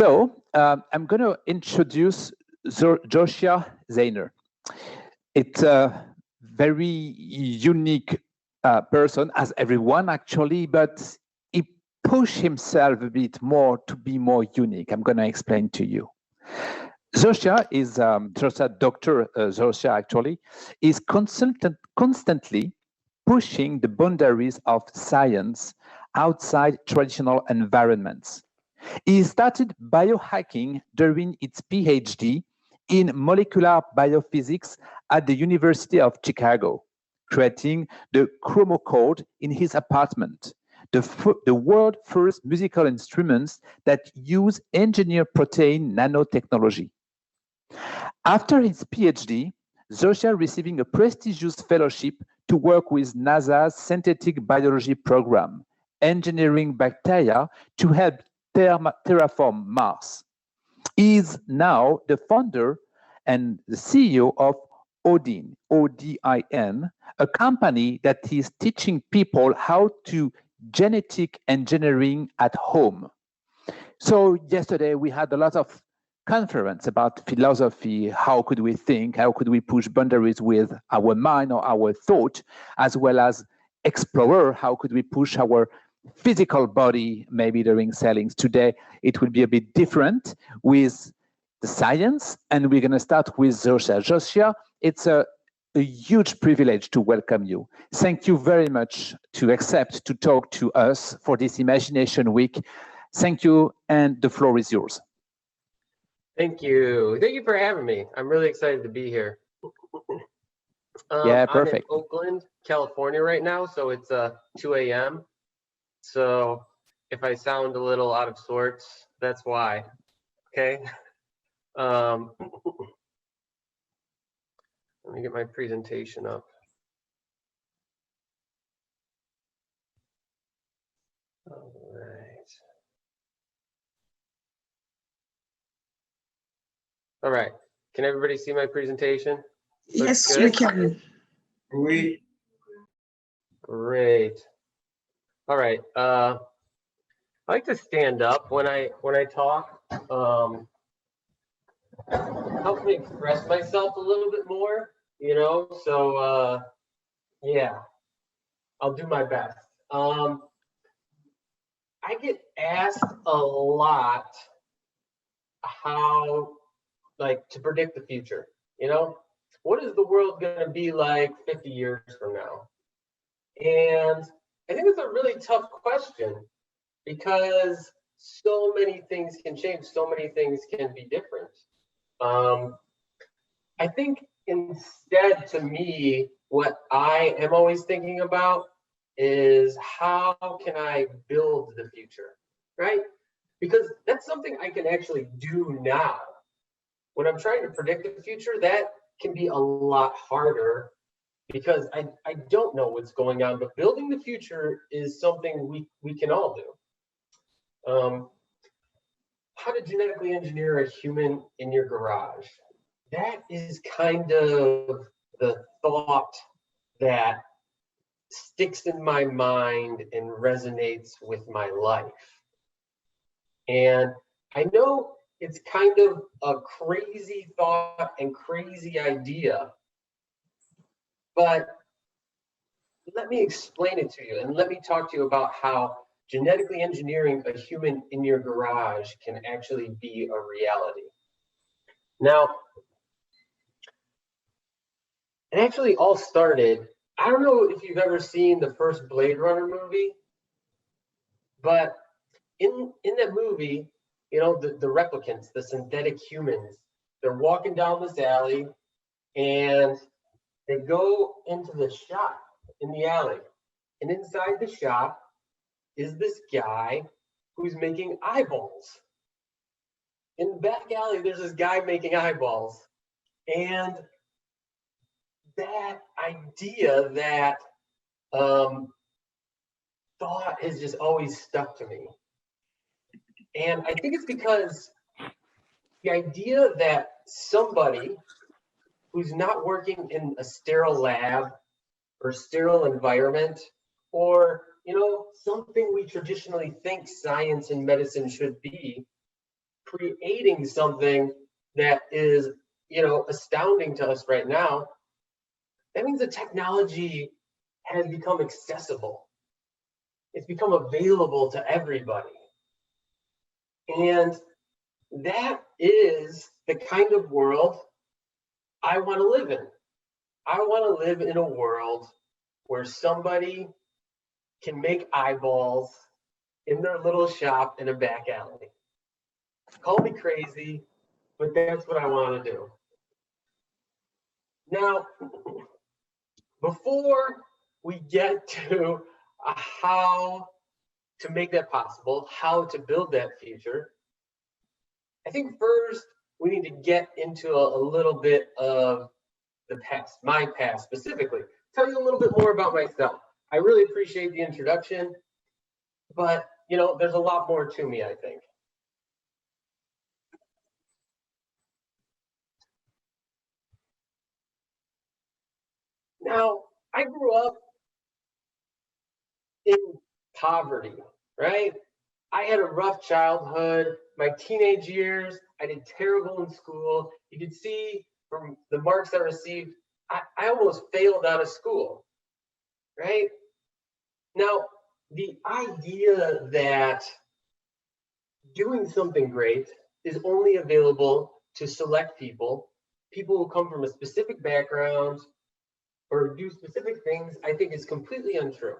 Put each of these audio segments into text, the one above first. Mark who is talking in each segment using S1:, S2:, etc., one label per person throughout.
S1: So I'm going to introduce Josiah Zayner. It's a very unique person, as everyone actually, but he pushed himself a bit more to be more unique. I'm going to explain to you. Josiah is Dr. Josiah actually is constantly pushing the boundaries of science outside traditional environments. He started biohacking during his PhD in molecular biophysics at the University of Chicago, creating the chromocode in his apartment, the world's first musical instruments that use engineered protein nanotechnology. After his PhD, Josiah receiving a prestigious fellowship to work with NASA's synthetic biology program, engineering bacteria to help terraform Mars. He is now the founder and the CEO of Odin, ODIN, a company that is teaching people how to genetic engineering at home. So yesterday we had a lot of conference about philosophy. How could we think? How could we push boundaries with our mind or our thought, as well as explorer? How could we push our physical body maybe during sailings? Today it will be a bit different with the science, and we're going to start with Josiah. Josiah, it's a huge privilege to welcome you. Thank you very much to accept to talk to us for this Imagination Week. Thank you, and the floor is yours.
S2: Thank you. Thank you for having me. I'm really excited to be here.
S1: Yeah, perfect.
S2: I'm in Oakland, California right now, so it's 2 a.m. So if I sound a little out of sorts, that's why. Okay. Let me get my presentation up. All right. All right. Can everybody see my presentation?
S3: Yes, we can.
S2: Great. All right. I like to stand up when I talk. Helps me express myself a little bit more, you know. So yeah, I'll do my best. I get asked a lot how, like, to predict the future. You know, what is the world going to be like 50 years from now? And I think it's a really tough question because so many things can change, so many things can be different. I think instead, to me, what I am always thinking about is how can I build the future, right? Because that's something I can actually do now. When I'm trying to predict the future, that can be a lot harder because I don't know what's going on, but building the future is something we can all do. How to genetically engineer a human in your garage. That is kind of the thought that sticks in my mind and resonates with my life. And I know it's kind of a crazy thought and crazy idea, but let me explain it to you and let me talk to you about how genetically engineering a human in your garage can actually be a reality. Now, it actually all started, I don't know if you've ever seen the first Blade Runner movie, but in that movie, you know, the replicants, the synthetic humans, they're walking down this alley and they go into the shop in the alley. And inside the shop is this guy who's making eyeballs. In the back alley, there's this guy making eyeballs. And that idea, that thought has just always stuck to me. And I think it's because the idea that somebody who's not working in a sterile lab or sterile environment, or, you know, something we traditionally think science and medicine should be, creating something that is, astounding to us right now, that means the technology has become accessible. It's become available to everybody. And that is the kind of world I want to live in. I want to live in a world where somebody can make eyeballs in their little shop in a back alley. Call me crazy, but that's what I want to do. Now, before we get to how to make that possible, how to build that future, I think first we need to get into a little bit of the past, my past specifically. Tell you a little bit more about myself. I really appreciate the introduction, but there's a lot more to me, I think. Now, I grew up in poverty, right? I had a rough childhood. My teenage years, I did terrible in school. You could see from the marks I received, I almost failed out of school, right? Now, the idea that doing something great is only available to select people who come from a specific background or do specific things, I think is completely untrue.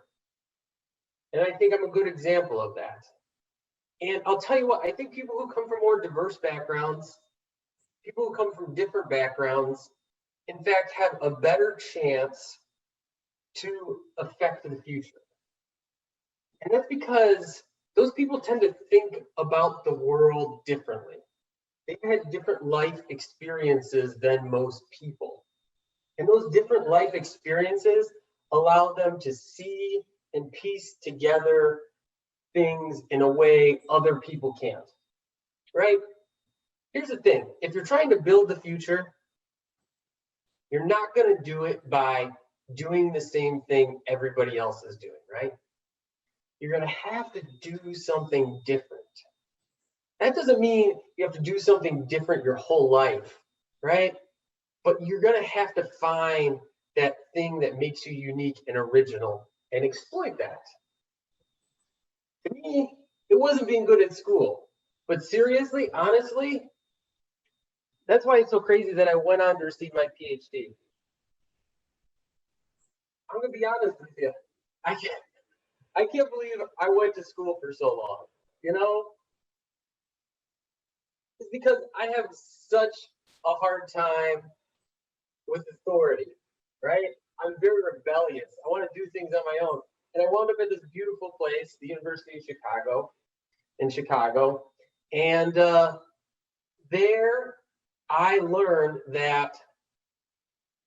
S2: And I think I'm a good example of that. And I'll tell you what, I think people who come from more diverse backgrounds, people who come from different backgrounds, in fact, have a better chance to affect the future. And that's because those people tend to think about the world differently. They've had different life experiences than most people. And those different life experiences allow them to see and piece together things in a way other people can't, right? Here's the thing. If you're trying to build the future, you're not going to do it by doing the same thing everybody else is doing, right? You're going to have to do something different. That doesn't mean you have to do something different your whole life, right? But you're going to have to find that thing that makes you unique and original and exploit that. To me, it wasn't being good at school. But seriously, honestly, that's why it's so crazy that I went on to receive my PhD. I'm going to be honest with you. I can't believe I went to school for so long, It's because I have such a hard time with authority, right? I'm very rebellious. I want to do things on my own. And I wound up at this beautiful place, the University of Chicago, And there I learned that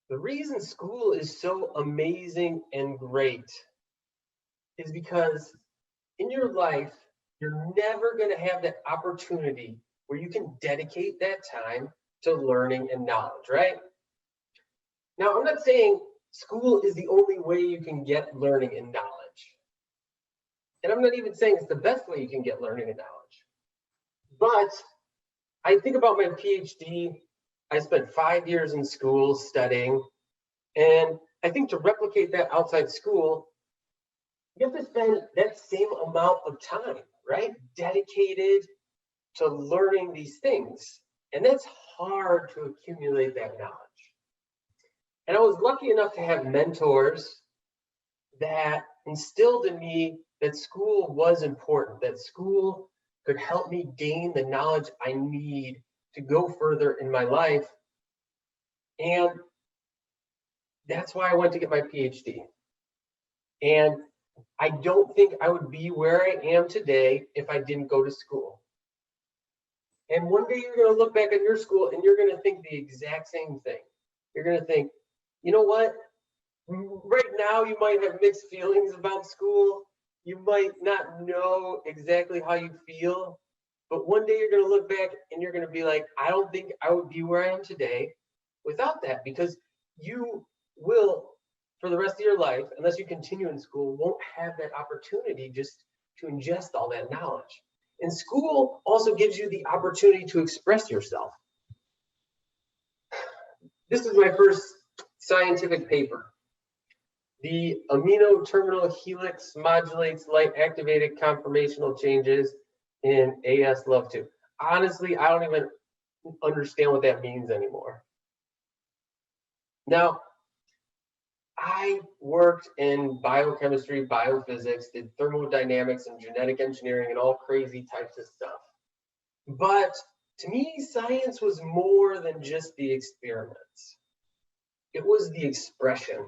S2: the reason school is so amazing and great is because in your life, you're never going to have that opportunity where you can dedicate that time to learning and knowledge, right? Now, I'm not saying school is the only way you can get learning and knowledge. And I'm not even saying it's the best way you can get learning and knowledge. But I think about my PhD. I spent 5 years in school studying. And I think to replicate that outside school, you have to spend that same amount of time, right? Dedicated to learning these things. And that's hard to accumulate that knowledge. And I was lucky enough to have mentors that instilled in me that school was important, that school could help me gain the knowledge I need to go further in my life. And that's why I went to get my PhD. And I don't think I would be where I am today if I didn't go to school. And one day you're going to look back at your school and you're going to think the exact same thing. You're going to think, you know what? Right now you might have mixed feelings about school. You might not know exactly how you feel. But one day you're going to look back and you're going to be like, I don't think I would be where I am today without that, because you will, for the rest of your life, unless you continue in school, won't have that opportunity just to ingest all that knowledge. And school also gives you the opportunity to express yourself. This is my first scientific paper. The amino terminal helix modulates light activated conformational changes in AS-LOVE2. Honestly, I don't even understand what that means anymore. Now, I worked in biochemistry, biophysics, did thermodynamics and genetic engineering and all crazy types of stuff. But to me, science was more than just the experiments. It was the expression.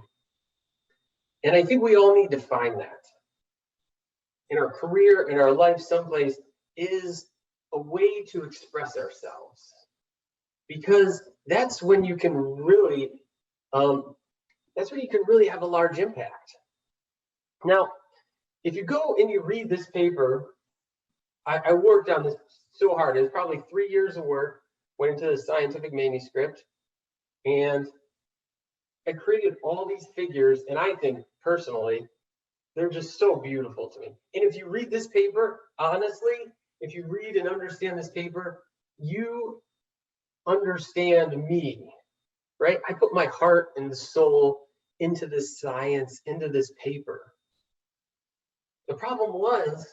S2: And I think we all need to find that. In our career, in our life, someplace is a way to express ourselves. Because that's when you can really, have a large impact. Now, if you go and you read this paper, I worked on this so hard. It was probably 3 years of work, went into the scientific manuscript, and I created all these figures, and I think personally, they're just so beautiful to me. And if you read this paper, honestly, if you read and understand this paper, you understand me, right? I put my heart and the soul into this science, into this paper. The problem was,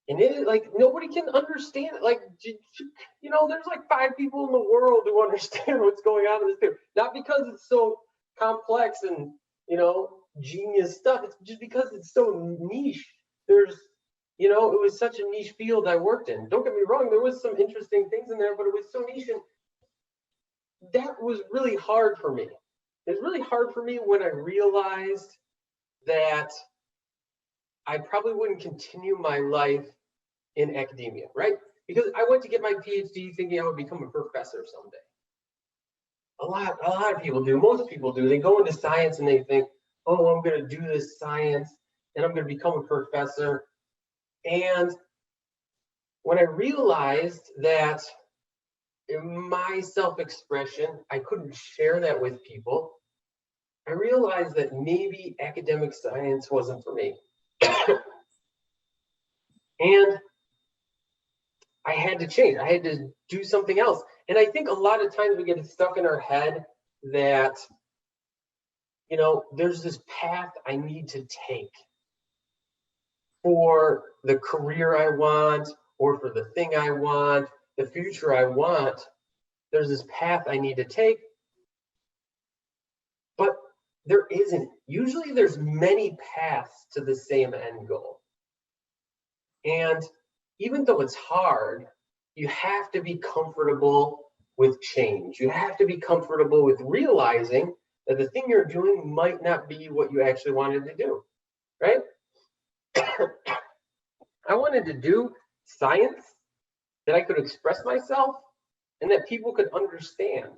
S2: and it like nobody can understand it. Like, there's like 5 people in the world who understand what's going on in this paper. Not because it's so complex and genius stuff. It's just because it's so niche. There's, it was such a niche field I worked in. Don't get me wrong, there was some interesting things in there, but it was so niche, and that was really hard for me. It was really hard for me when I realized that I probably wouldn't continue my life in academia, right? Because I went to get my PhD thinking I would become a professor someday. A lot of people do. Most people do. They go into science and they think, oh, I'm going to do this science and I'm going to become a professor. And when I realized that in my self-expression, I couldn't share that with people, I realized that maybe academic science wasn't for me. And I had to change. I had to do something else. And I think a lot of times we get stuck in our head that, there's this path I need to take for the career I want, or for the thing I want, the future I want. There's this path I need to take, but there isn't. Usually there's many paths to the same end goal. And even though it's hard, you have to be comfortable with change. You have to be comfortable with realizing that the thing you're doing might not be what you actually wanted to do, right? I wanted to do science that I could express myself and that people could understand.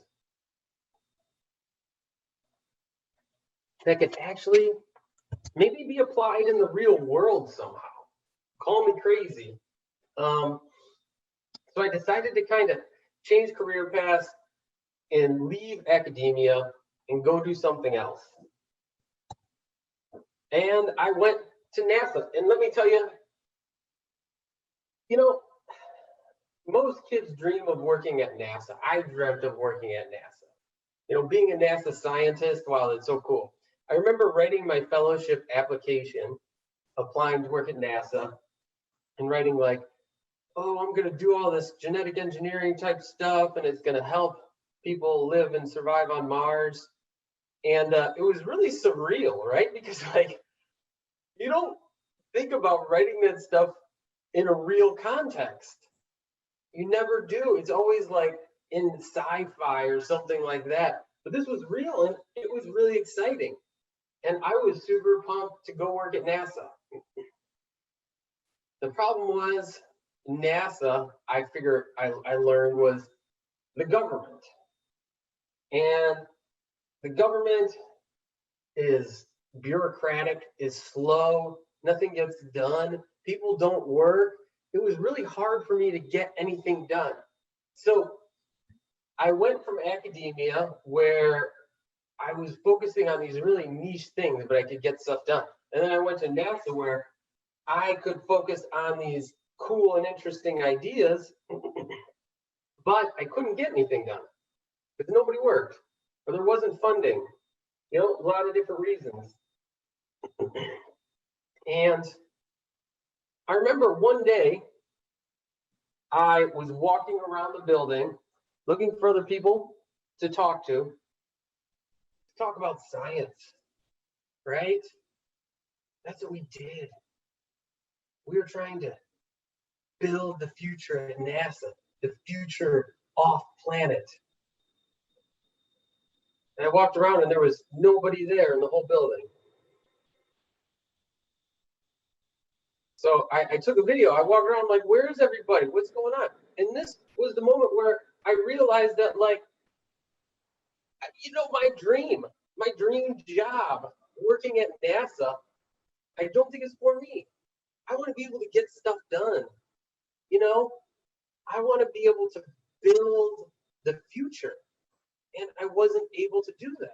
S2: That could actually maybe be applied in the real world somehow. Call me crazy. So I decided to kind of change career paths and leave academia and go do something else. And I went to NASA. And let me tell you, most kids dream of working at NASA. I dreamt of working at NASA. Being a NASA scientist, wow, that's so cool. I remember writing my fellowship application, applying to work at NASA, and writing like, oh, I'm going to do all this genetic engineering type stuff, and it's going to help people live and survive on Mars. And it was really surreal, right? Because you don't think about writing that stuff in a real context. You never do. It's always like in sci-fi or something like that. But this was real, and it was really exciting. And I was super pumped to go work at NASA. The problem was NASA, I learned, was the government. And the government is bureaucratic, is slow, nothing gets done, people don't work. It was really hard for me to get anything done. So I went from academia, where I was focusing on these really niche things, but I could get stuff done. And then I went to NASA, where I could focus on these cool and interesting ideas, but I couldn't get anything done because nobody worked or there wasn't funding, a lot of different reasons. And I remember one day I was walking around the building looking for other people to talk about science, right? That's what we did. We were trying to build the future at NASA, the future off planet. And I walked around and there was nobody there in the whole building. So I took a video. I walked around like, where's everybody? What's going on? And this was the moment where I realized that, like, my dream job working at NASA, I don't think it's for me. I want to be able to get stuff done. I want to be able to build the future. And I wasn't able to do that.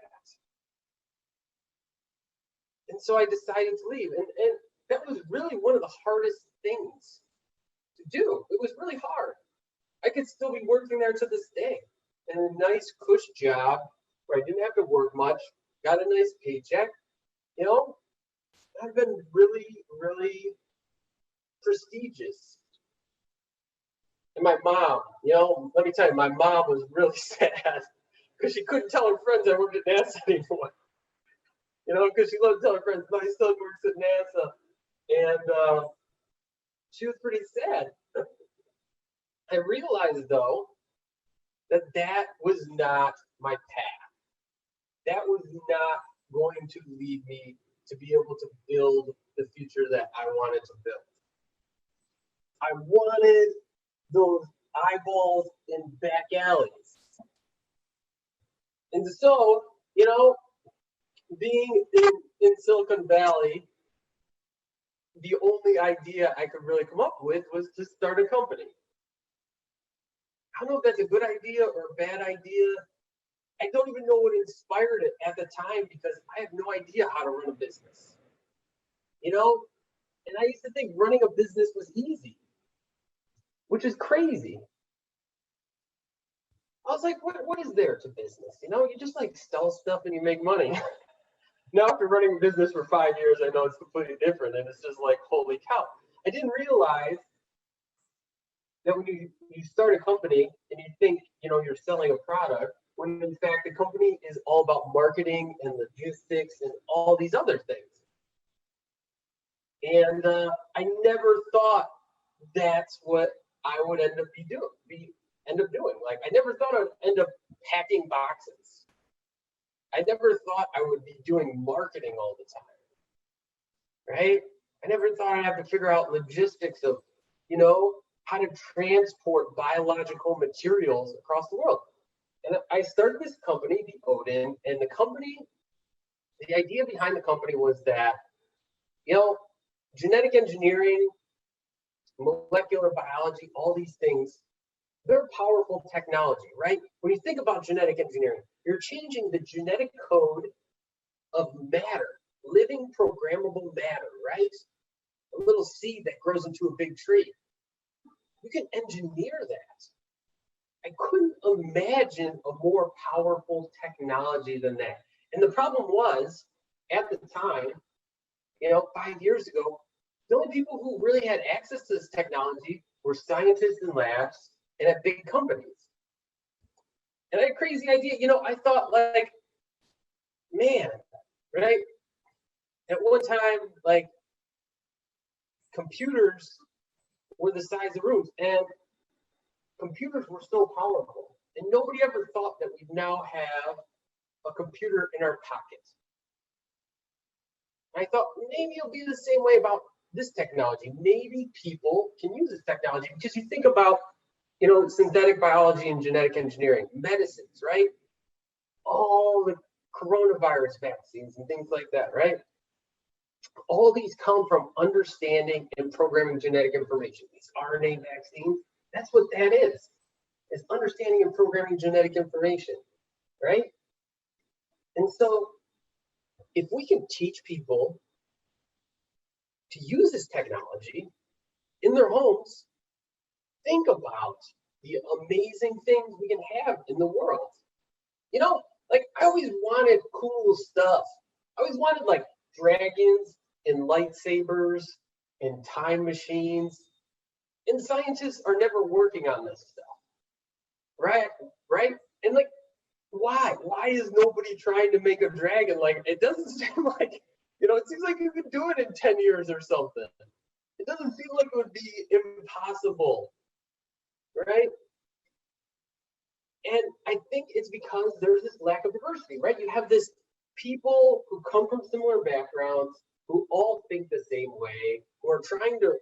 S2: And so I decided to leave. And that was really one of the hardest things to do. It was really hard. I could still be working there to this day. And a nice cush job where I didn't have to work much, got a nice paycheck. I've been really, really prestigious. And my mom, let me tell you, my mom was really sad because she couldn't tell her friends I worked at NASA anymore. Because she loved to tell her friends, my son works at NASA. And she was pretty sad. I realized, though, that was not my path. That was not going to lead me to be able to build the future that I wanted to build. I wanted those eyeballs in back alleys. And so, being in Silicon Valley, the only idea I could really come up with was to start a company. I don't know if that's a good idea or a bad idea. I don't even know what inspired it at the time because I have no idea how to run a business. And I used to think running a business was easy, which is crazy. I was like, what is there to business? You just like sell stuff and you make money. Now, after running a business for 5 years, I know it's completely different. And it's just like, holy cow. I didn't realize that when you start a company and you think, you're selling a product, when in fact the company is all about marketing and logistics and all these other things. And I never thought that's what I would end up doing. Like, I never thought I would end up packing boxes. I never thought I would be doing marketing all the time, right? I never thought I'd have to figure out logistics of, how to transport biological materials across the world. And I started this company, the Odin, and the idea behind the company was that, genetic engineering, molecular biology, all these things, they're powerful technology, right? When you think about genetic engineering, you're changing the genetic code of matter, living programmable matter, right? A little seed that grows into a big tree. You can engineer that. I couldn't imagine a more powerful technology than that. And the problem was, at the time, 5 years ago, the only people who really had access to this technology were scientists in labs and at big companies. And I had a crazy idea. I thought, like, man, right? At one time, like, computers were the size of rooms, and computers were so powerful. And nobody ever thought that we now have a computer in our pocket. I thought maybe it'll be the same way about this technology. Maybe people can use this technology because you think about, synthetic biology and genetic engineering, medicines, right? All the coronavirus vaccines and things like that, right? All these come from understanding and programming genetic information. These RNA vaccines, that's what that is understanding and programming genetic information, right? And so if we can teach people to use this technology, in their homes, think about the amazing things we can have in the world. You know, like I always wanted cool stuff. I always wanted like dragons and lightsabers and time machines. And scientists are never working on this stuff. Right? Right? And like, why? Why is nobody trying to make a dragon? Like, it doesn't seem like, it seems like you could do it in 10 years or something. It doesn't seem like it would be impossible. Right? And I think it's because there's this lack of diversity, right? You have this people who come from similar backgrounds, who all think the same way, who are trying to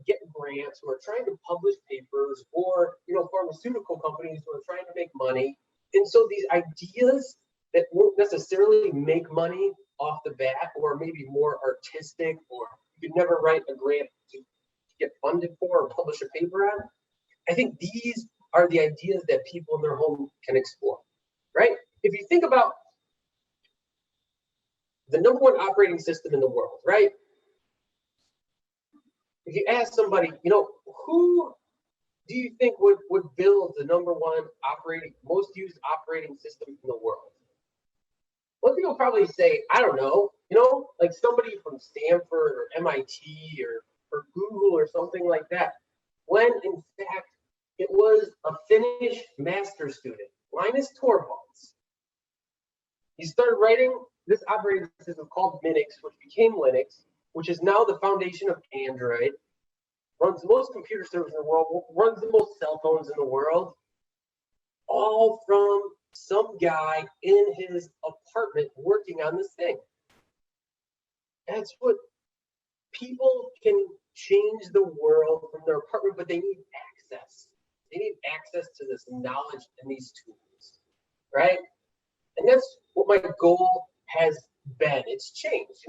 S2: get grants, who are trying to publish papers, or pharmaceutical companies who are trying to make money. And so these ideas that won't necessarily make money off the bat, or maybe more artistic, or you could never write a grant to get funded for or publish a paper on, I think these are the ideas that people in their home can explore, right? If you think about the number one operating system in the world, right? If you ask somebody, who do you think would build the number one most used operating system in the world? Well, people probably say, I don't know, like somebody from Stanford or MIT or Google or something like that. When in fact, it was a Finnish master student, Linus Torvalds. He started writing this operating system called Minix, which became Linux, which is now the foundation of Android, runs the most computer servers in the world, runs the most cell phones in the world, all from some guy in his apartment working on this thing. That's what people can change the world from their apartment, but they need access. They need access to this knowledge and these tools, right? And that's what my goal has been. It's changed,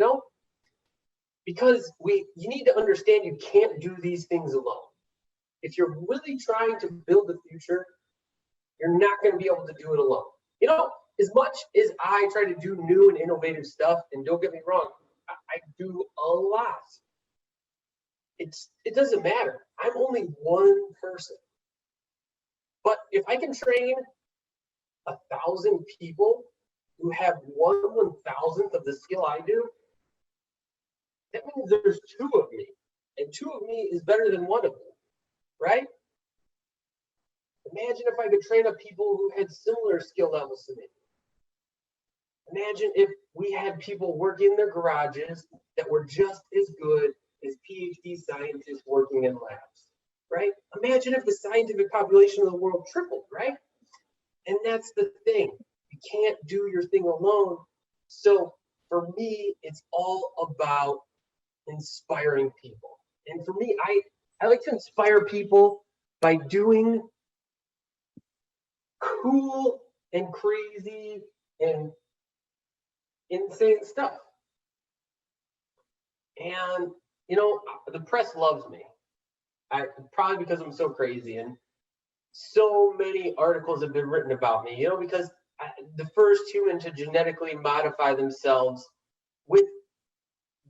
S2: because you need to understand you can't do these things alone. If you're really trying to build the future, you're not going to be able to do it alone. As much as I try to do new and innovative stuff, and don't get me wrong, I do a lot. It doesn't matter. I'm only one person. But if I can train 1,000 people who have 1/1000th of the skill I do, that means there's 2 of me, and 2 of me is better than 1 of them, right? Imagine if I could train up people who had similar skill levels to me. Imagine if we had people working in their garages that were just as good as PhD scientists working in labs, right? Imagine if the scientific population of the world tripled, right? And that's the thing. You can't do your thing alone. So for me, it's all about inspiring people. And for me, I like to inspire people by doing cool and crazy and insane stuff. And the press loves me. Probably because I'm so crazy, and so many articles have been written about me, because the first human to genetically modify themselves with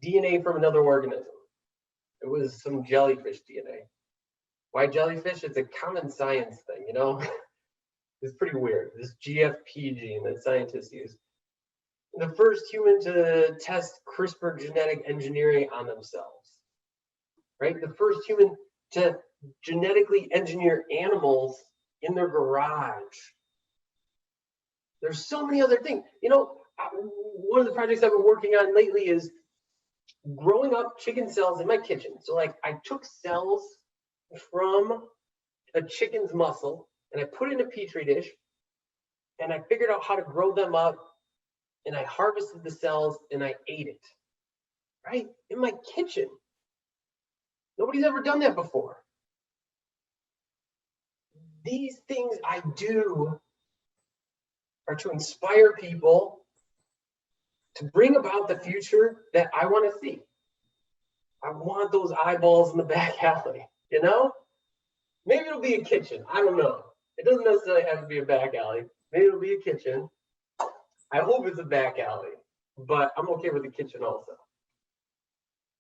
S2: DNA from another organism. It was some jellyfish DNA. Why jellyfish? It's a common science thing, It's pretty weird. This GFP gene that scientists use. The first human to test CRISPR genetic engineering on themselves, right? The first human to genetically engineer animals in their garage. There's so many other things. One of the projects I've been working on lately is growing up chicken cells in my kitchen. So like I took cells from a chicken's muscle and I put it in a petri dish and I figured out how to grow them up and I harvested the cells and I ate it, right? In my kitchen. Nobody's ever done that before. These things I do are to inspire people to bring about the future that I want to see. I want those eyeballs in the back alley, Maybe it'll be a kitchen. I don't know. It doesn't necessarily have to be a back alley. Maybe it'll be a kitchen. I hope it's a back alley, but I'm okay with the kitchen also.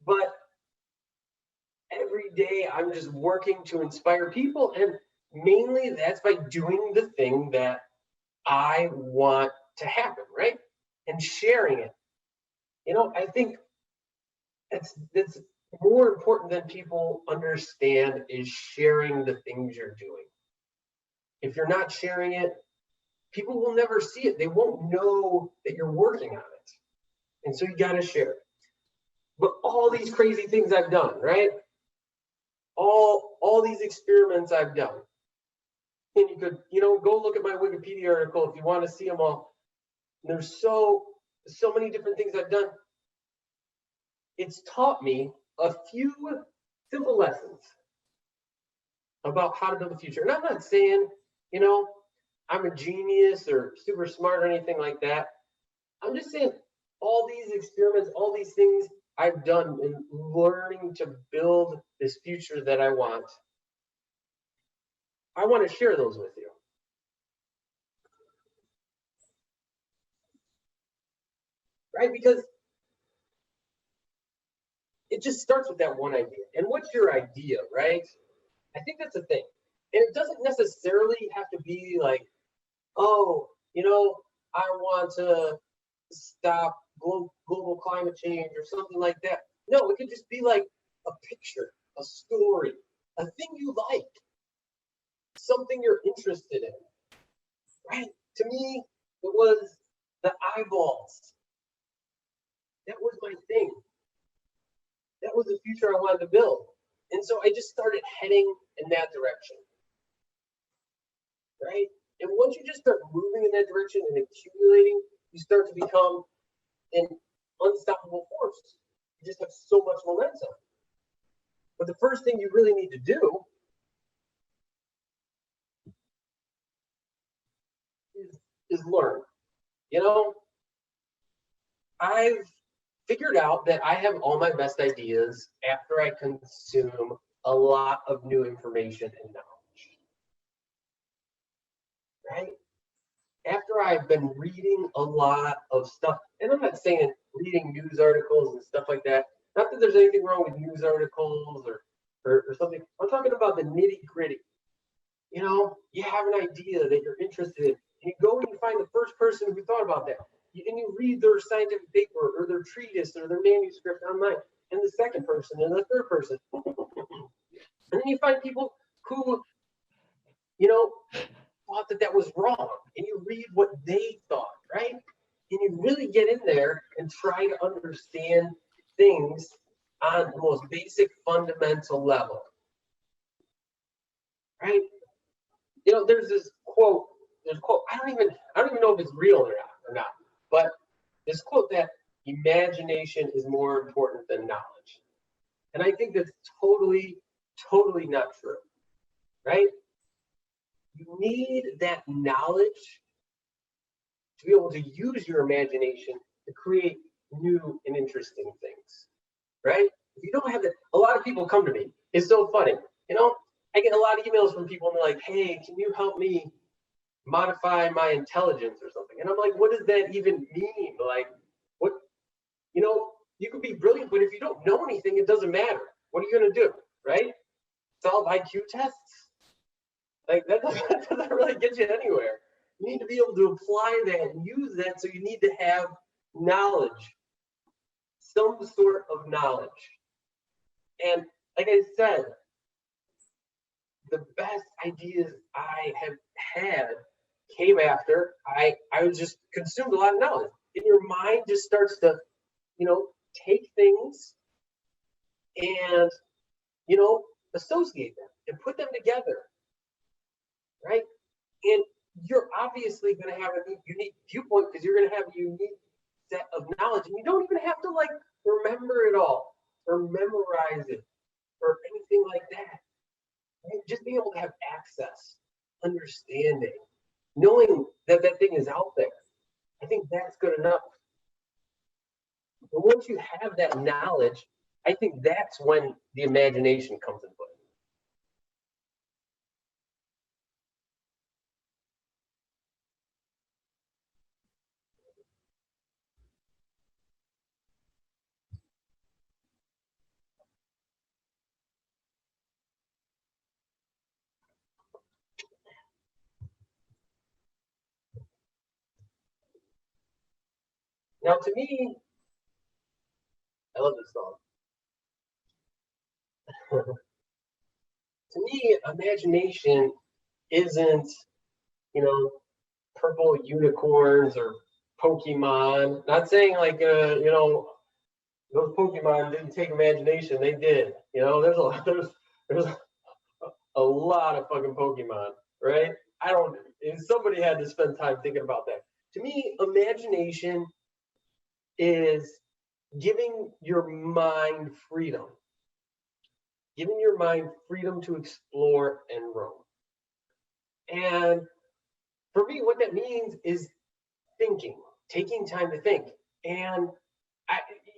S2: But every day I'm just working to inspire people, and mainly that's by doing the thing that I want to happen, right? And sharing it. I think that's more important than people understand is sharing the things you're doing. If you're not sharing it, people will never see it. They won't know that you're working on it. And so you got to share it. But all these crazy things I've done, right? All these experiments I've done. And you could, go look at my Wikipedia article if you want to see them all. There's so many different things I've done. It's taught me a few simple lessons about how to build the future. And I'm not saying, I'm a genius or super smart or anything like that. I'm just saying all these experiments, all these things I've done in learning to build this future that I want to share those with you. Right? Because it just starts with that one idea. And what's your idea, right? I think that's the thing. And it doesn't necessarily have to be like, oh, I want to stop global climate change or something like that. No, it could just be like a picture, a story, a thing you like, something you're interested in, right? To me, it was the eyeballs. That was my thing. That was the future I wanted to build. And so I just started heading in that direction, right? And once you just start moving in that direction and accumulating, you start to become an unstoppable force. You just have so much momentum. But the first thing you really need to do is learn. I've figured out that I have all my best ideas after I consume a lot of new information and knowledge. Right? After I've been reading a lot of stuff, and I'm not saying reading news articles and stuff like that. Not that there's anything wrong with news articles or something. I'm talking about the nitty gritty. You have an idea that you're interested in, and you go and you find the first person who thought about that. And you read their scientific paper or their treatise or their manuscript online, and the second person and the third person. And then you find people who, thought that was wrong, and you read what they thought, right? And you really get in there and try to understand things on the most basic fundamental level, right? There's this quote. I don't even know if it's real or not. But this quote that imagination is more important than knowledge, and I think that's totally not true, right? You need that knowledge to be able to use your imagination to create new and interesting things, right? If you don't have that, a lot of people come to me. It's so funny. I get a lot of emails from people and they're like, hey, can you help me modify my intelligence or something? And I'm like, what does that even mean? Like, what, you could be brilliant, but if you don't know anything, it doesn't matter. What are you going to do, right? Solve IQ tests? Like, that doesn't really get you anywhere. You need to be able to apply that and use that, so you need to have knowledge, some sort of knowledge. And like I said, the best ideas I have had came after I just consumed a lot of knowledge. And your mind just starts to, take things and, associate them and put them together, right? And you're obviously going to have a unique viewpoint because you're going to have a unique set of knowledge. And you don't even have to remember it all or memorize it or anything like that. Right? Just being able to have access, understanding, knowing that thing is out there. I think that's good enough. But once you have that knowledge, I think that's when the imagination comes into play. Now, to me, I love this song. To me, imagination isn't, you know, purple unicorns or Pokemon. Not saying like, you know, those Pokemon didn't take imagination. They did. You know, there's a lot of fucking Pokemon, right? I don't. And somebody had to spend time thinking about that. To me, imagination is giving your mind freedom. Giving your mind freedom to explore and roam. And for me, what that means is thinking, taking time to think. And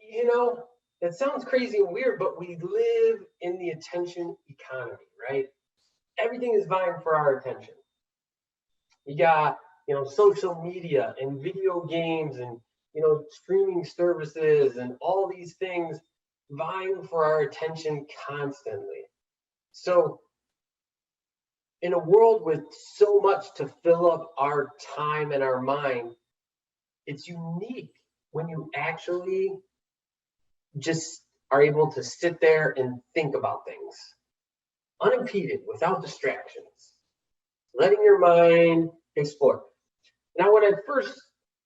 S2: you know, that sounds crazy and weird, but we live in the attention economy, right? Everything is vying for our attention. You got, you know, social media and video games and, you know, streaming services and all these things vying for our attention constantly. So in a world with so much to fill up our time and our mind, it's unique when you actually just are able to sit there and think about things unimpeded, without distractions, letting your mind explore. Now, when I first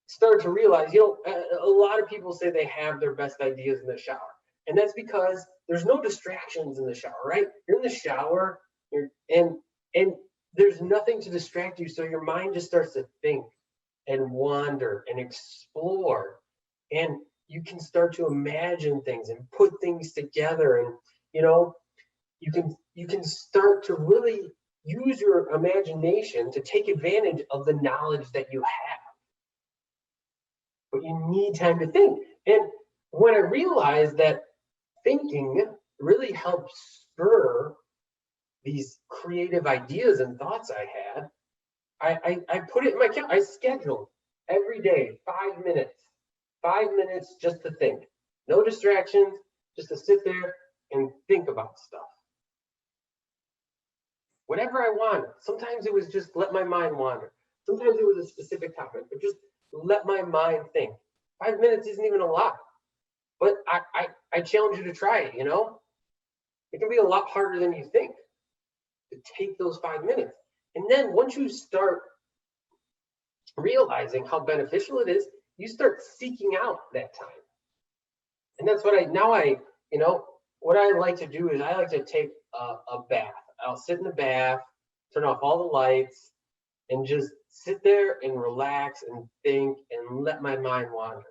S2: started to realize, you know, a lot of people say they have their best ideas in the shower. And that's because there's no distractions in the shower, right? You're in the shower and there's nothing to distract you. So your mind just starts to think and wander and explore. And you can start to imagine things and put things together. And, you know, you can start to really use your imagination to take advantage of the knowledge that you have. But you need time to think. And when I realized that thinking really helps spur these creative ideas and thoughts I had, I put it in my calendar. I scheduled every day 5 minutes just to think. No distractions, just to sit there and think about stuff. Whatever I wanted. Sometimes it was just let my mind wander. Sometimes it was a specific topic, but just let my mind think. 5 minutes isn't even a lot, but I challenge you to try it, you know? It can be a lot harder than you think to take those 5 minutes. And then once you start realizing how beneficial it is, you start seeking out that time. And that's what you know, what I like to do is I like to take a bath. I'll sit in the bath, turn off all the lights, and just sit there and relax and think and let my mind wander.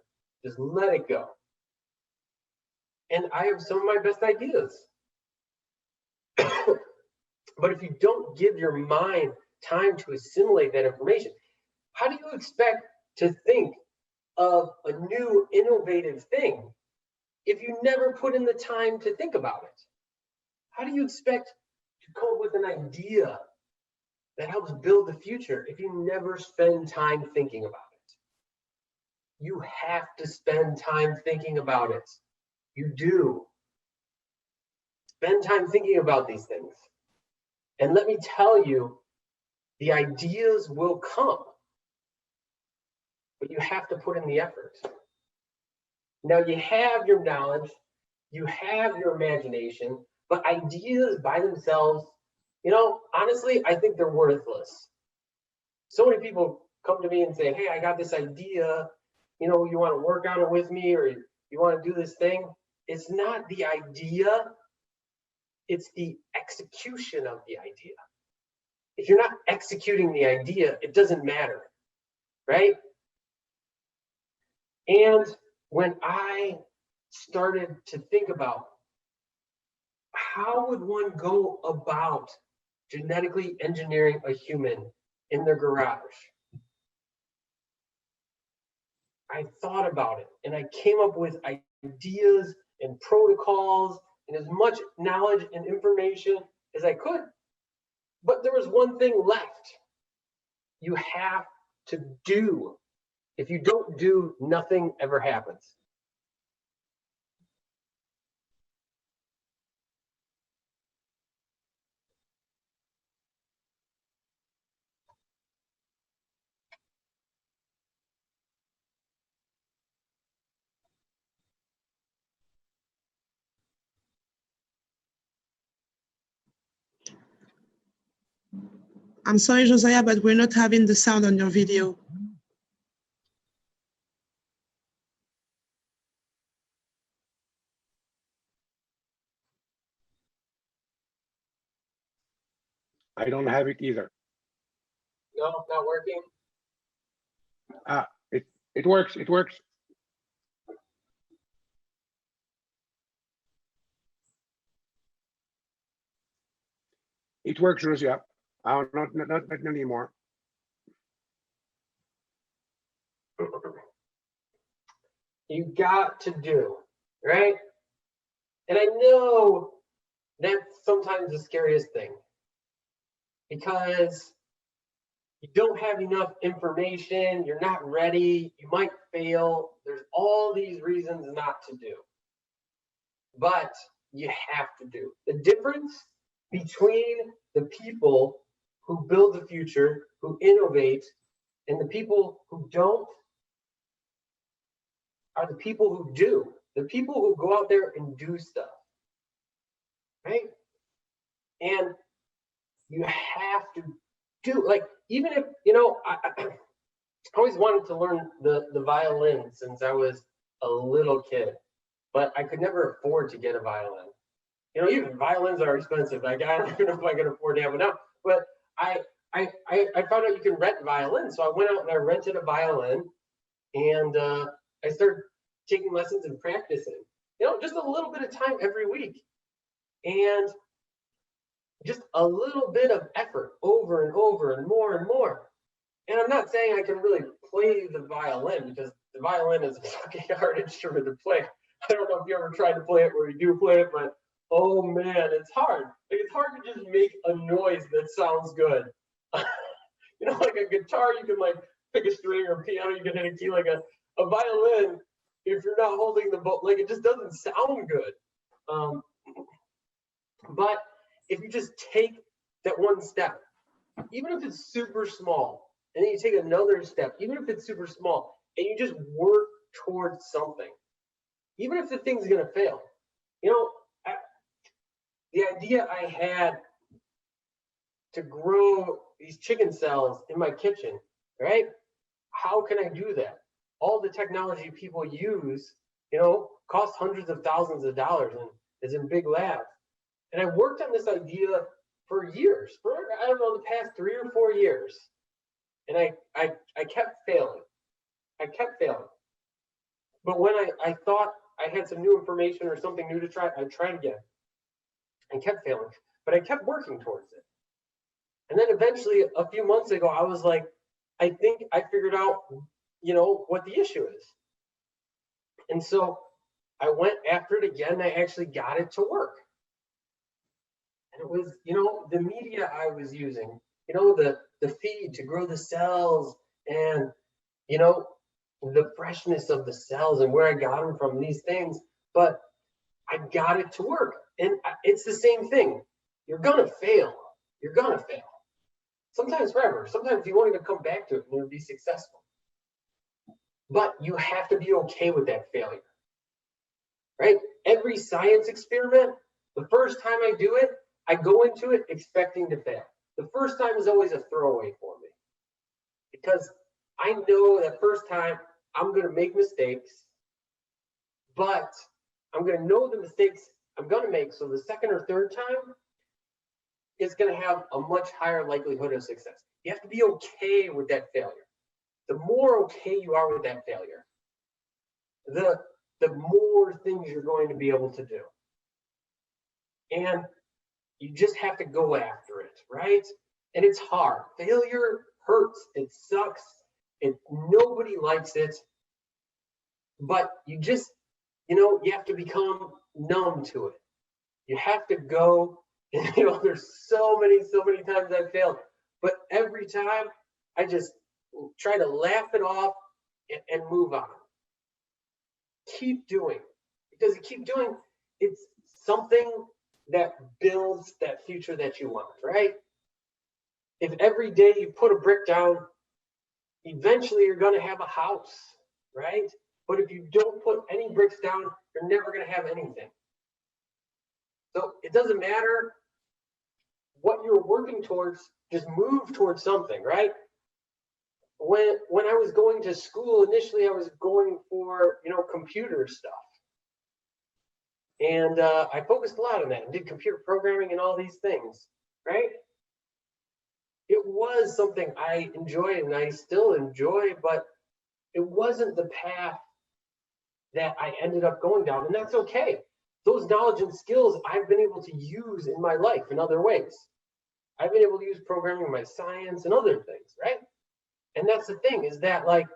S2: Just let it go. And I have some of my best ideas. But if you don't give your mind time to assimilate that information, how do you expect to think of a new innovative thing if you never put in the time to think about it? How do you expect to come up with an idea that helps build the future if you never spend time thinking about it? You have to spend time thinking about it. You do. Spend time thinking about these things. And let me tell you, the ideas will come, but you have to put in the effort. Now you have your knowledge, you have your imagination, but ideas by themselves, you know, honestly, I think they're worthless. So many people come to me and say, hey, I got this idea, you know, you want to work on it with me, or you want to do this thing? It's not the idea, it's the execution of the idea. If you're not executing the idea, it doesn't matter, right? And when I started to think about how would one go about genetically engineering a human in their garage, I thought about it and I came up with ideas and protocols and as much knowledge and information as I could. But there was one thing left. You have to do. If you don't do, nothing ever happens.
S3: I'm sorry, Josiah, but we're not having the sound on your video.
S4: I don't have it either.
S2: No, not working.
S4: It works. It works. It works, Josiah. Not anymore.
S2: You got to do, right? And I know that's sometimes the scariest thing because you don't have enough information, you're not ready, you might fail. There's all these reasons not to do, but you have to do. The difference between the people who build the future, who innovate, and the people who don't are the people who do. The people who go out there and do stuff, right? And you have to do, like, even if, I always wanted to learn the violin since I was a little kid, but I could never afford to get a violin. Even violins are expensive. Like, I don't even know if I can afford to have one now. But I found out you can rent violins. So I went out and I rented a violin, and I started taking lessons and practicing. Just a little bit of time every week, and just a little bit of effort over and over and more and more. And I'm not saying I can really play the violin, because the violin is a fucking hard instrument to play. I don't know if you ever tried to play it or you do play it, but oh man, it's hard. Like, it's hard to just make a noise that sounds good. Like a guitar, you can like pick a string, or piano, you can hit a key. Like a violin, if you're not holding the bow, like, it just doesn't sound good. But if you just take that one step, even if it's super small, and then you take another step, even if it's super small, and you just work towards something, even if the thing's gonna fail. The idea I had to grow these chicken cells in my kitchen, right? How can I do that? All the technology people use, costs hundreds of thousands of dollars and is in big labs. And I worked on this idea for years, for, I don't know, the past 3 or 4 years. And I kept failing. But when I thought I had some new information or something new to try, I tried again. I kept failing, but I kept working towards it. And then eventually, a few months ago, I was like, I think I figured out, what the issue is. And so I went after it again. I actually got it to work. And it was, the media I was using, the feed to grow the cells, and, the freshness of the cells and where I got them from, these things. But I got it to work. And it's the same thing. You're going to fail. Sometimes forever. Sometimes you won't even come back to it and you'll be successful. But you have to be okay with that failure, right? Every science experiment, the first time I do it, I go into it expecting to fail. The first time is always a throwaway for me, because I know that first time I'm going to make mistakes, but I'm going to know the mistakes I'm going to make. So the second or third time, it's going to have a much higher likelihood of success. You have to be okay with that failure. The more okay you are with that failure, the more things you're going to be able to do. And you just have to go after it, right? And it's hard. Failure hurts. It sucks. Nobody likes it. But you just, you have to become numb to it. You have to go. There's so many times I've failed. But every time I just try to laugh it off and move on. Keep doing. Because you keep doing, it's something that builds that future that you want, right? If every day you put a brick down, eventually you're going to have a house, right? But if you don't put any bricks down, you're never going to have anything. So it doesn't matter what you're working towards, just move towards something, right? When I was going to school, initially I was going for, computer stuff. And I focused a lot on that and did computer programming and all these things, right? It was something I enjoyed and I still enjoy, but it wasn't the path that I ended up going down, and that's okay. Those knowledge and skills I've been able to use in my life in other ways. I've been able to use programming in my science and other things, right? And that's the thing, is that like,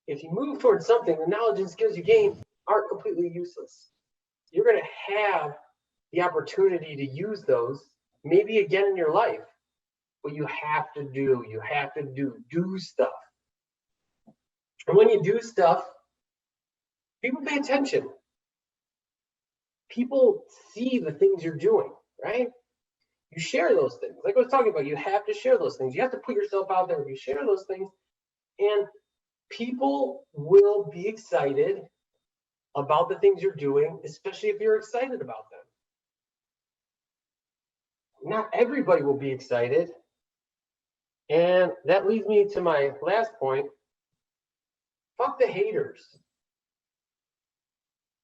S2: if you move towards something, the knowledge and skills you gain aren't completely useless. You're going to have the opportunity to use those maybe again in your life, but you have to do stuff. And when you do stuff, people pay attention. People see the things you're doing, right? You share those things. Like I was talking about, you have to share those things. You have to put yourself out there. You share those things, and people will be excited about the things you're doing, especially if you're excited about them. Not everybody will be excited. And that leads me to my last point. Fuck the haters.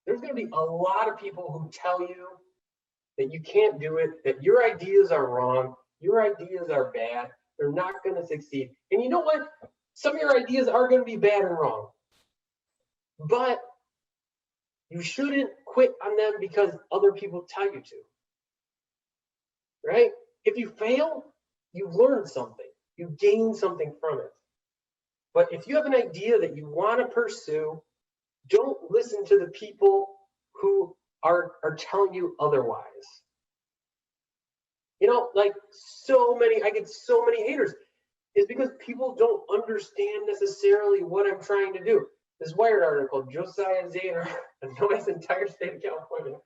S2: There's going to be a lot of people who tell you that you can't do it, that your ideas are wrong, your ideas are bad, they're not going to succeed. And you know what? Some of your ideas are going to be bad and wrong. But you shouldn't quit on them because other people tell you to. Right? If you fail, you've learned something. You gain something from it. But if you have an idea that you want to pursue, don't listen to the people who are telling you otherwise. Like I get so many haters. It's because people don't understand necessarily what I'm trying to do. This Wired article, Josiah Zayner annoys entire state of California,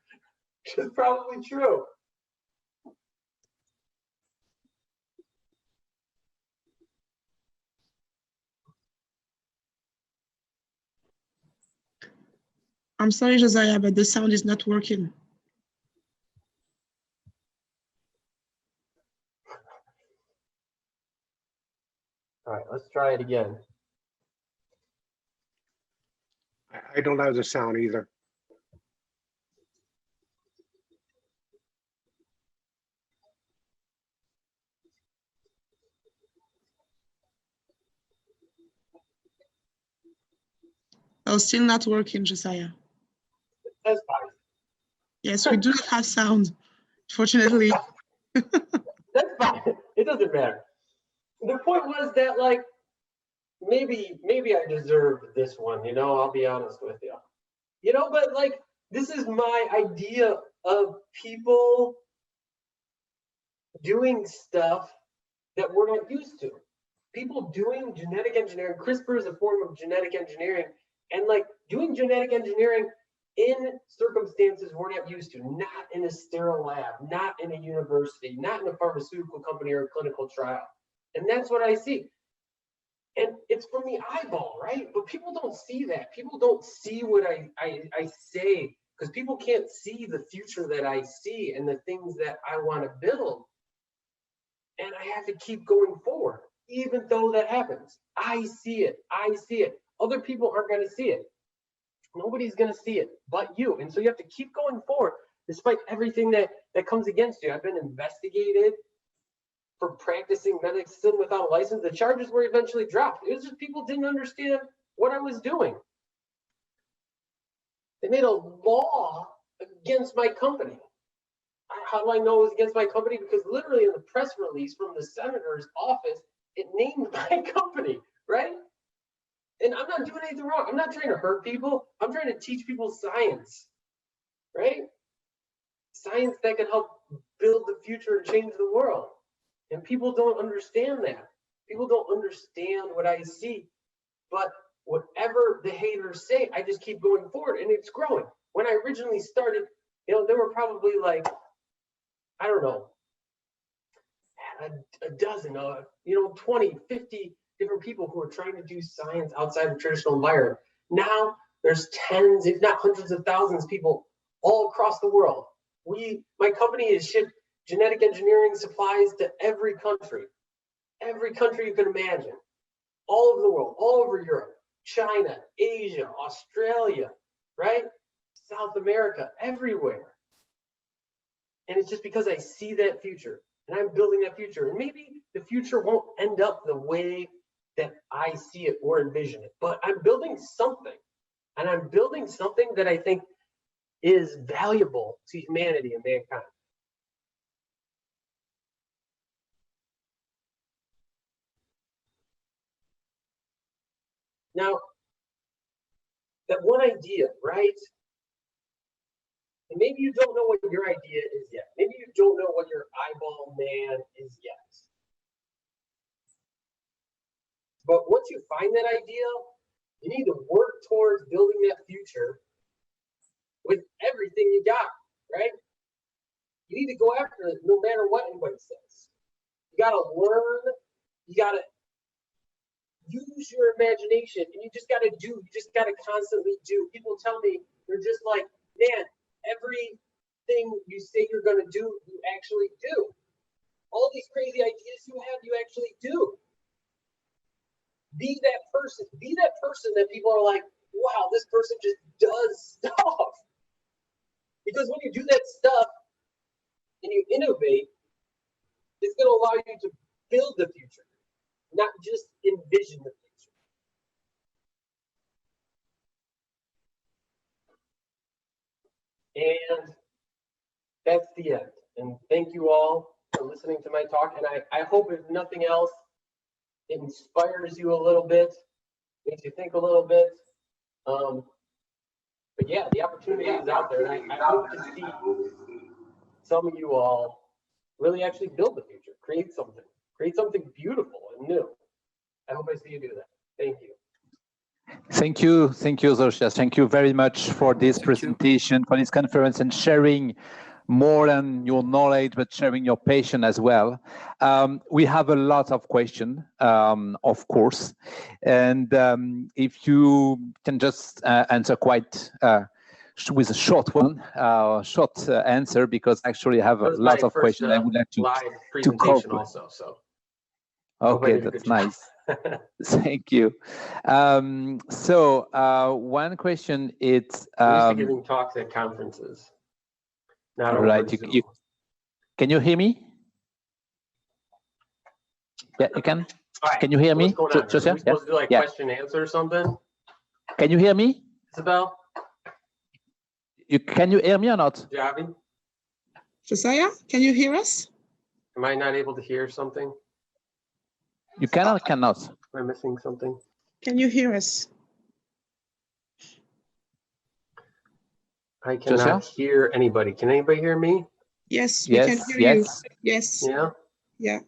S2: which is probably true.
S3: I'm sorry, Josiah, but the sound is not working.
S2: All right, let's try it again.
S4: I don't have the sound either.
S3: Oh, still not working, Josiah.
S2: That's fine.
S3: Yes, we do not have sound, fortunately.
S2: That's fine. It doesn't matter. The point was that, like, maybe I deserved this one, I'll be honest with you. But like, this is my idea of people doing stuff that we're not used to. People doing genetic engineering. CRISPR is a form of genetic engineering, and like doing genetic engineering in circumstances we're not used to, not in a sterile lab, not in a university, not in a pharmaceutical company or a clinical trial. And that's what I see. And it's from the eyeball, right? But people don't see that. People don't see what I say, because people can't see the future that I see and the things that I want to build. And I have to keep going forward, even though that happens. I see it. Other people aren't going to see it. Nobody's going to see it but you. And so you have to keep going forward despite everything that comes against you. I've been investigated for practicing medicine without a license. The charges were eventually dropped. It was just people didn't understand what I was doing. They made a law against my company. How do I know it was against my company? Because literally in the press release from the senator's office, it named my company, right? And I'm not doing anything wrong. I'm not trying to hurt people. I'm trying to teach people science, right? Science that can help build the future and change the world. And people don't understand that. People don't understand what I see. But whatever the haters say, I just keep going forward, and it's growing. When I originally started, there were probably like, I don't know, a dozen, 20, 50 different people who are trying to do science outside the traditional environment. Now there's tens, if not hundreds of thousands of people all across the world. My company has shipped Genetic engineering supplies to every country you can imagine, all over the world, all over Europe, China, Asia, Australia, right? South America, everywhere. And it's just because I see that future and I'm building that future. And maybe the future won't end up the way that I see it or envision it, but I'm building something. And I'm building something that I think is valuable to humanity and mankind. Now, that one idea, right? And maybe you don't know what your idea is yet. Maybe you don't know what your eyeball man is yet. But once you find that idea, you need to work towards building that future with everything you got, right? You need to go after it no matter what anybody says. You got to learn, you got to use your imagination, and you just got to do, you just got to constantly do. People tell me, they're just like, man, everything you say you're going to do, you actually do. All these crazy ideas you have, you actually do. Be that person that people are like, wow, this person just does stuff. Because when you do that stuff and you innovate, it's going to allow you to build the future, not just envision the future. And that's the end. And thank you all for listening to my talk. And I hope, if nothing else, it inspires you a little bit, makes you think a little bit. But yeah, the opportunity is out there. And I hope to see some of you all really actually build the future, create something beautiful and new. I hope I see you do that. Thank you.
S1: Thank you, Josiah. Thank you very much for this presentation, for this conference, and sharing more than your knowledge, but sharing your passion as well. We have a lot of questions, of course, and if you can just answer quite with a short one, short answer, because actually I have a lot of questions I would like to
S2: live presentation also. So
S1: okay, that's nice. Thank you. So one question is
S2: I'm used to giving talks at conferences. Not
S1: right. Can you hear me? Yeah, you can.
S2: Right.
S1: Can you hear me,
S2: Josiah? Are we supposed to do like question and answer or something?
S1: Can you hear me?
S2: Isabel?
S1: Can you hear me or not?
S2: Javi?
S3: Josiah, can you hear us?
S2: Am I not able to hear something?
S1: You can or cannot?
S2: Am I missing something?
S3: Can you hear us?
S2: I cannot hear anybody. Can anybody hear me?
S3: Yes, we can hear you. Yes.
S2: Yeah?
S3: Yeah.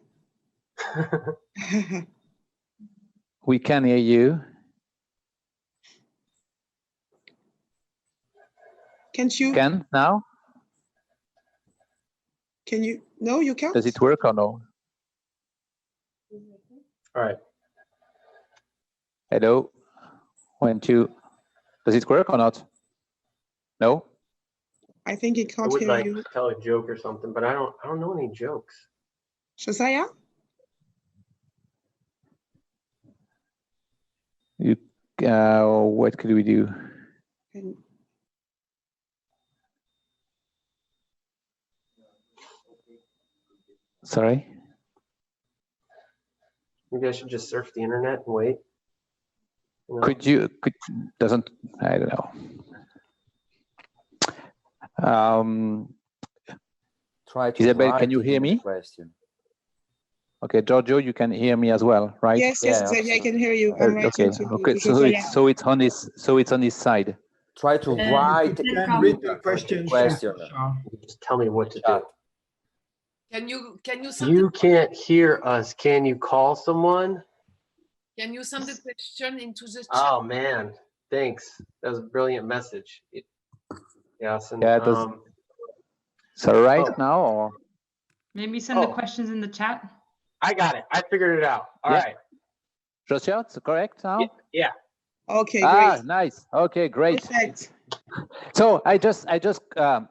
S1: We can hear you.
S3: Can't you?
S1: Can now?
S3: Can you? No, you can't.
S1: Does it work or no?
S2: All right.
S1: Hello. 1, 2. Does it work or not? No.
S3: I think he can't
S2: I would
S3: hear
S2: like
S3: you.
S2: tell a joke or something, but I don't know any jokes.
S3: Josiah?
S1: You. What could we do? Sorry.
S2: Maybe I should just surf the internet and wait. You know?
S1: Doesn't, I don't know.
S5: Try to
S1: Isabel, can you hear me?
S5: Question.
S1: Okay, Giorgio, you can hear me as well, right?
S3: Yes, yes, I can hear you. I'm
S1: okay, okay. So it's on his side.
S5: Try to write
S6: read the question.
S2: Just tell me what to do.
S6: Can you
S2: You can't hear us. Can you call someone?
S6: Can you send the question into the chat?
S2: Oh man, thanks. That was a brilliant message. Yes, and
S1: so right now, or
S7: maybe send the questions in the chat.
S2: I got it. I figured it out. All right.
S1: Josiah, it's correct now?
S2: Yeah.
S3: Okay,
S1: great.
S3: great.
S1: Nice. Okay, great.
S3: Perfect.
S1: So I just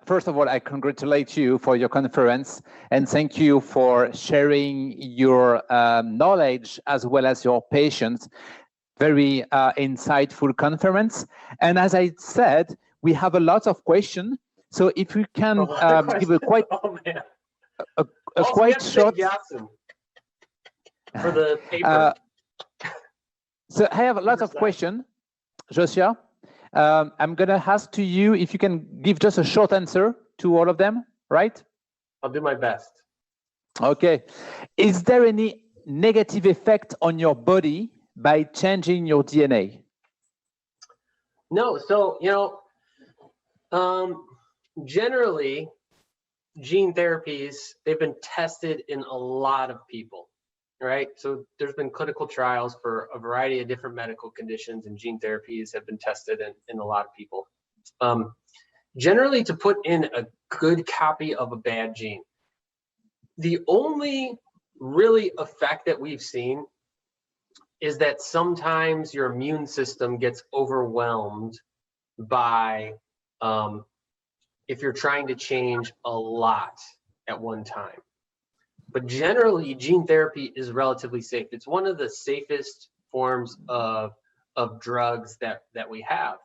S1: first of all, I congratulate you for your conference and thank you for sharing your knowledge as well as your patience. Very insightful conference. And as I said, we have a lot of questions. So if we can give a quite a quite short
S2: for the paper.
S1: So I have a lot of questions, Josiah. I'm going to ask to you if you can give just a short answer to all of them, right?
S2: I'll do my best.
S1: Okay. Is there any negative effect on your body by changing your DNA?
S2: No. So, generally, gene therapies, they've been tested in a lot of people, right? So there's been clinical trials for a variety of different medical conditions, and gene therapies have been tested in a lot of people. Generally, to put in a good copy of a bad gene, the only really effect that we've seen is that sometimes your immune system gets overwhelmed by if you're trying to change a lot at one time. But generally, gene therapy is relatively safe. It's one of the safest forms of drugs that we have,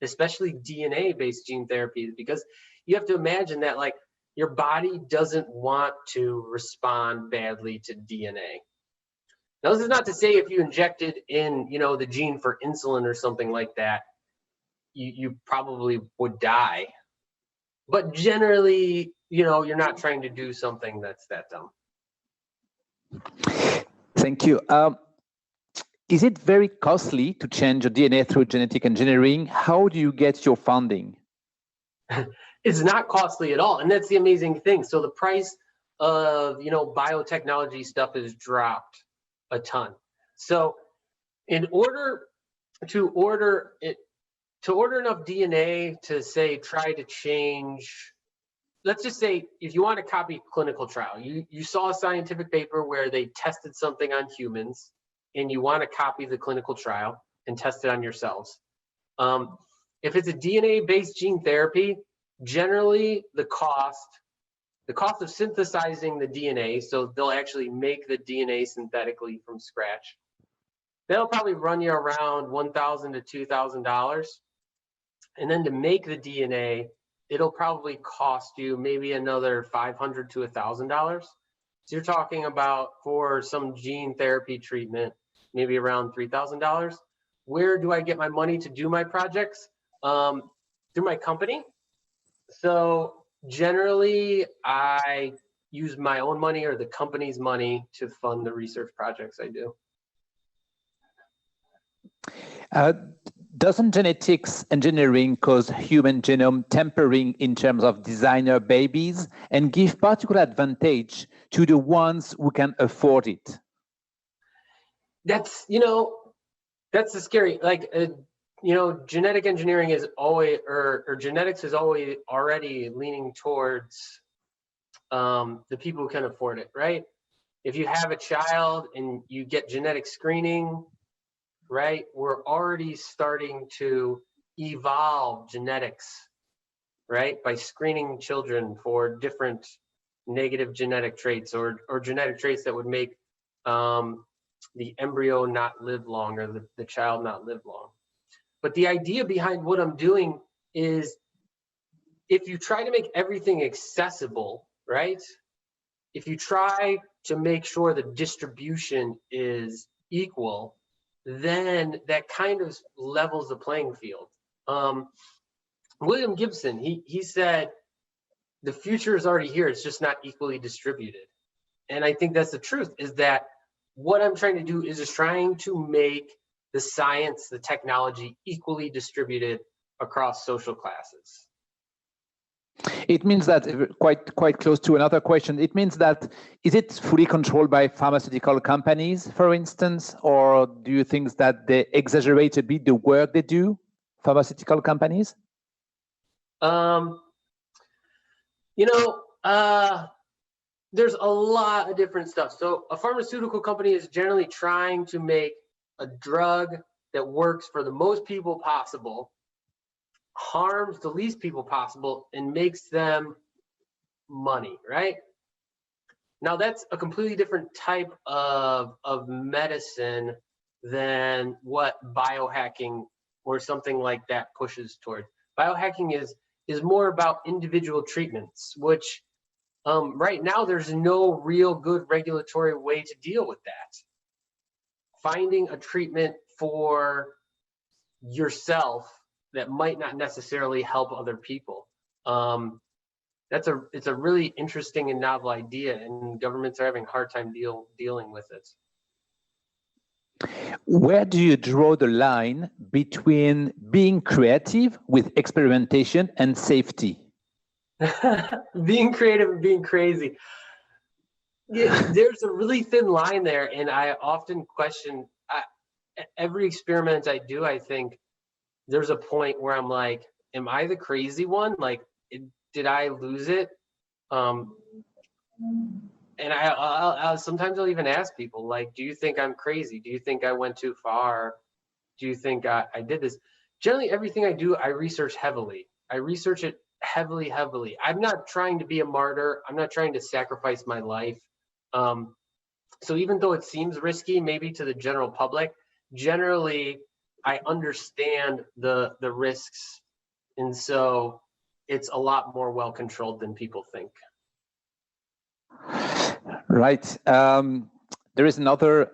S2: especially DNA-based gene therapy, because you have to imagine that like your body doesn't want to respond badly to DNA. Now, this is not to say if you injected in, the gene for insulin or something like that, you probably would die. But generally, you're not trying to do something that's that dumb.
S1: Thank you. Is it very costly to change your DNA through genetic engineering? How do you get your funding?
S2: It's not costly at all. And that's the amazing thing. So the price of, biotechnology stuff has dropped a ton. So in order to order enough DNA to say, try to change, let's just say if you want to copy clinical trial, you saw a scientific paper where they tested something on humans and you want to copy the clinical trial and test it on yourselves. If it's a DNA-based gene therapy, generally the cost of synthesizing the DNA, so they'll actually make the DNA synthetically from scratch, that'll probably run you around $1,000 to $2,000. And then to make the DNA, it'll probably cost you maybe another $500 to $1,000. So you're talking about for some gene therapy treatment, maybe around $3,000. Where do I get my money to do my projects? Through my company. So generally, I use my own money or the company's money to fund the research projects I do.
S1: Doesn't genetics engineering cause human genome tampering in terms of designer babies and give particular advantage to the ones who can afford it?
S2: That's, that's the scary, genetic engineering is always, or genetics is always already leaning towards the people who can afford it, right? If you have a child and you get genetic screening, right, we're already starting to evolve genetics, right, by screening children for different negative genetic traits or genetic traits that would make the embryo not live long or the child not live long. But the idea behind what I'm doing is if you try to make everything accessible, right? If you try to make sure the distribution is equal, then that kind of levels the playing field. William Gibson, he said, the future is already here, it's just not equally distributed. And I think that's the truth, is that what I'm trying to do is just trying to make the science, the technology equally distributed across social classes.
S1: It means that, quite close to another question, it means that, is it fully controlled by pharmaceutical companies, for instance, or do you think that they exaggerate a bit the work they do, pharmaceutical companies?
S2: There's a lot of different stuff. So a pharmaceutical company is generally trying to make a drug that works for the most people possible. harms the least people possible and makes them money, right? Now that's a completely different type of medicine than what biohacking or something like that pushes toward. Biohacking is more about individual treatments, which right now there's no real good regulatory way to deal with that. Finding a treatment for yourself that might not necessarily help other people. It's a really interesting and novel idea, and governments are having a hard time dealing with it.
S1: Where do you draw the line between being creative with experimentation and safety?
S2: Being creative and being crazy. Yeah, there's a really thin line there, and I often question every experiment I do. I think there's a point where I'm like, am I the crazy one? Like, did I lose it? And I'll sometimes I'll even ask people, like, do you think I'm crazy? Do you think I went too far? Do you think I did this? Generally, everything I do, I research heavily. I research it heavily. I'm not trying to be a martyr. I'm not trying to sacrifice my life. So even though it seems risky, maybe to the general public, generally, I understand the risks. And so it's a lot more well controlled than people think.
S1: Right. There is another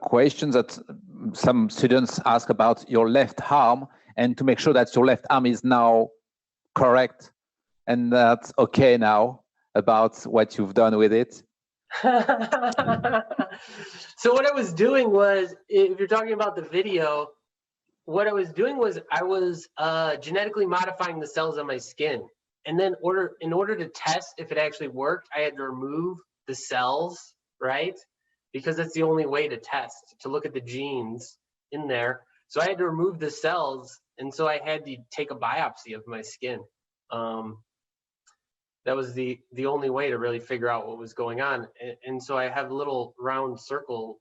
S1: question that some students ask about your left arm, and to make sure that your left arm is now correct and that's okay now about what you've done with it.
S2: So what I was doing was, if you're talking about the video, what I was doing was I was genetically modifying the cells on my skin. And then in order to test if it actually worked, I had to remove the cells, right? Because that's the only way to test, to look at the genes in there. So I had to remove the cells, and so I had to take a biopsy of my skin. That was the only way to really figure out what was going on. And so I have little round circle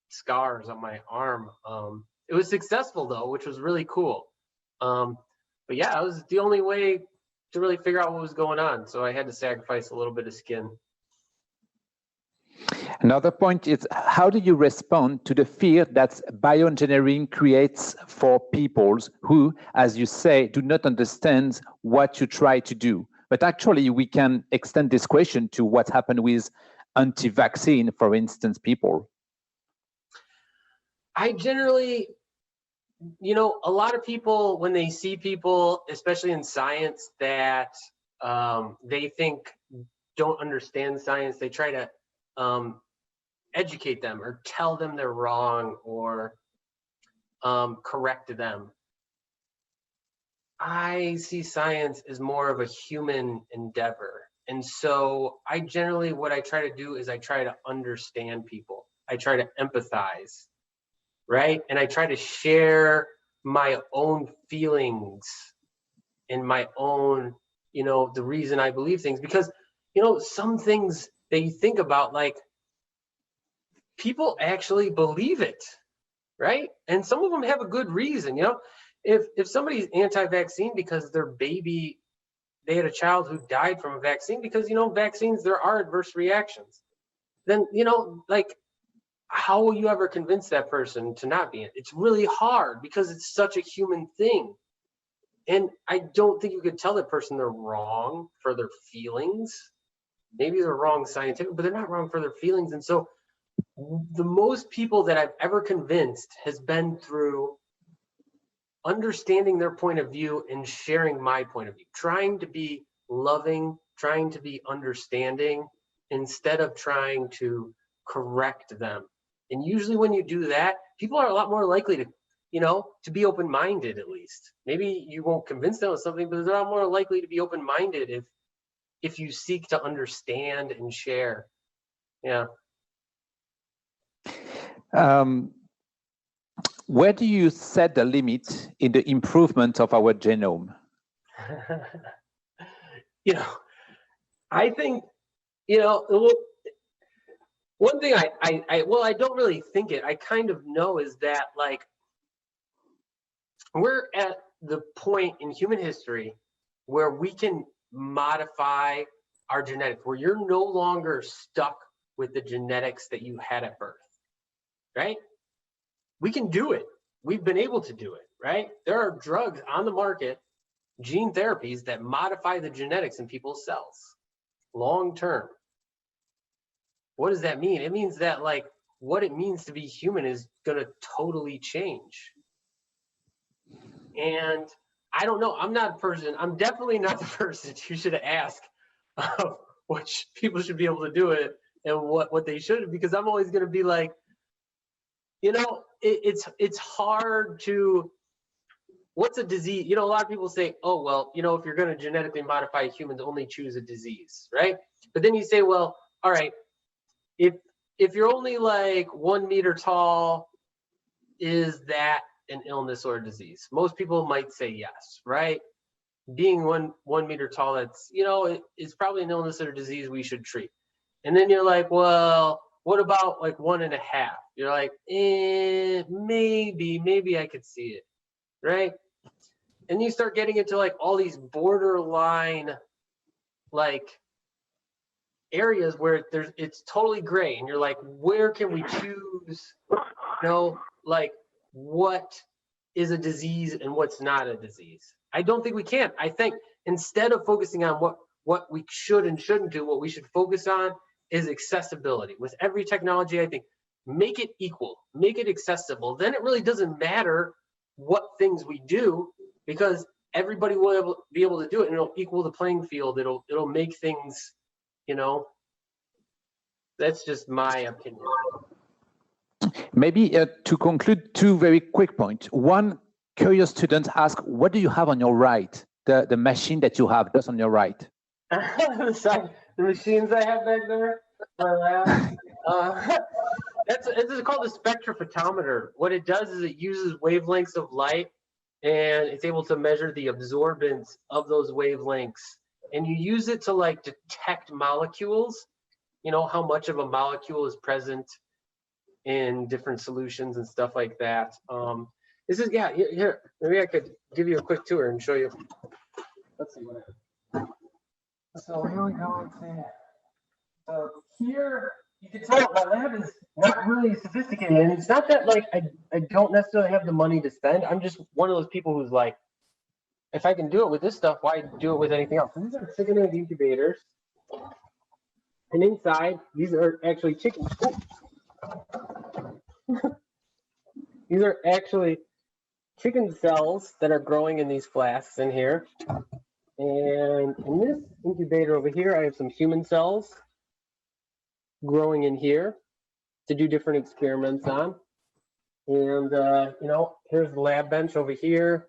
S2: scars on my arm. It was successful though, which was really cool. But yeah, it was the only way to really figure out what was going on. So I had to sacrifice a little bit of skin.
S1: Another point is, how do you respond to the fear that bioengineering creates for peoples who, as you say, do not understand what you try to do? But actually, we can extend this question to what happened with anti-vaccine, for instance, people.
S2: I generally, a lot of people, when they see people, especially in science, that they think don't understand science, they try to educate them or tell them they're wrong or correct them. I see science as more of a human endeavor. And so what I try to do is I try to understand people. I try to empathize, right? And I try to share my own feelings and my own, the reason I believe things. Because, some things that you think about, like, people actually believe it, right? And some of them have a good reason, If somebody's anti-vaccine because their baby, they had a child who died from a vaccine, because, vaccines, there are adverse reactions. Then, like, how will you ever convince that person to not be? It's really hard because it's such a human thing. And I don't think you could tell that person they're wrong for their feelings. Maybe they're wrong scientifically, but they're not wrong for their feelings. And so the most people that I've ever convinced has been through understanding their point of view and sharing my point of view, trying to be loving, trying to be understanding, instead of trying to correct them. And usually when you do that, people are a lot more likely to, to be open-minded, at least. Maybe you won't convince them of something, but they're a lot more likely to be open-minded if you seek to understand and share. Yeah.
S1: Where do you set the limit in the improvement of our genome?
S2: I think, one thing I don't really think it, I kind of know, is that, like, we're at the point in human history where we can modify our genetics, where you're no longer stuck with the genetics that you had at birth, right? We can do it. We've been able to do it, right? There are drugs on the market, gene therapies that modify the genetics in people's cells long term. What does that mean? It means that like what it means to be human is going to totally change. And I don't know. I'm not a person. I'm definitely not the person you should ask what people should be able to do it and what they should, because I'm always going to be like, you know, it's hard to, what's a disease? You know, a lot of people say, oh, well, you know, if you're going to genetically modify humans, only choose a disease, right? But then you say, well, all right, if you're only like 1 meter tall, is that an illness or a disease? Most people might say yes, right? Being one meter tall, that's, you know, it's probably an illness or a disease we should treat. And then you're like, well, what about like 1.5? You're like, maybe I could see it, right? And you start getting into like all these borderline like areas where it's totally gray, and you're like, where can we choose, you know, like what is a disease and what's not a disease? I don't think we can. I think instead of focusing on what we should and shouldn't do, what we should focus on is accessibility. With every technology, I think, make it equal, make it accessible. Then it really doesn't matter what things we do, because everybody will be able to do it, and it'll equal the playing field. It'll make things, you know. That's just my opinion.
S1: Maybe to conclude, 2 very quick points. One, curious students ask, what do you have on your right? The machine that you have just on your right.
S2: The machines I have back there, my lab. It's called a spectrophotometer. What it does is it uses wavelengths of light, and it's able to measure the absorbance of those wavelengths. And you use it to like detect molecules. You know, how much of a molecule is present in different solutions and stuff like that. This is, yeah, here, maybe I could give you a quick tour and show you. Let's see what I have. So here we go. Let's see. So here, you can tell my lab is not really sophisticated. And it's not that like I don't necessarily have the money to spend. I'm just one of those people who's like, if I can do it with this stuff, why do it with anything else? These are chicken egg incubators. And inside, these are actually chicken. These are actually chicken cells that are growing in these flasks in here. And in this incubator over here, I have some human cells growing in here to do different experiments on. And, you know, here's the lab bench over here.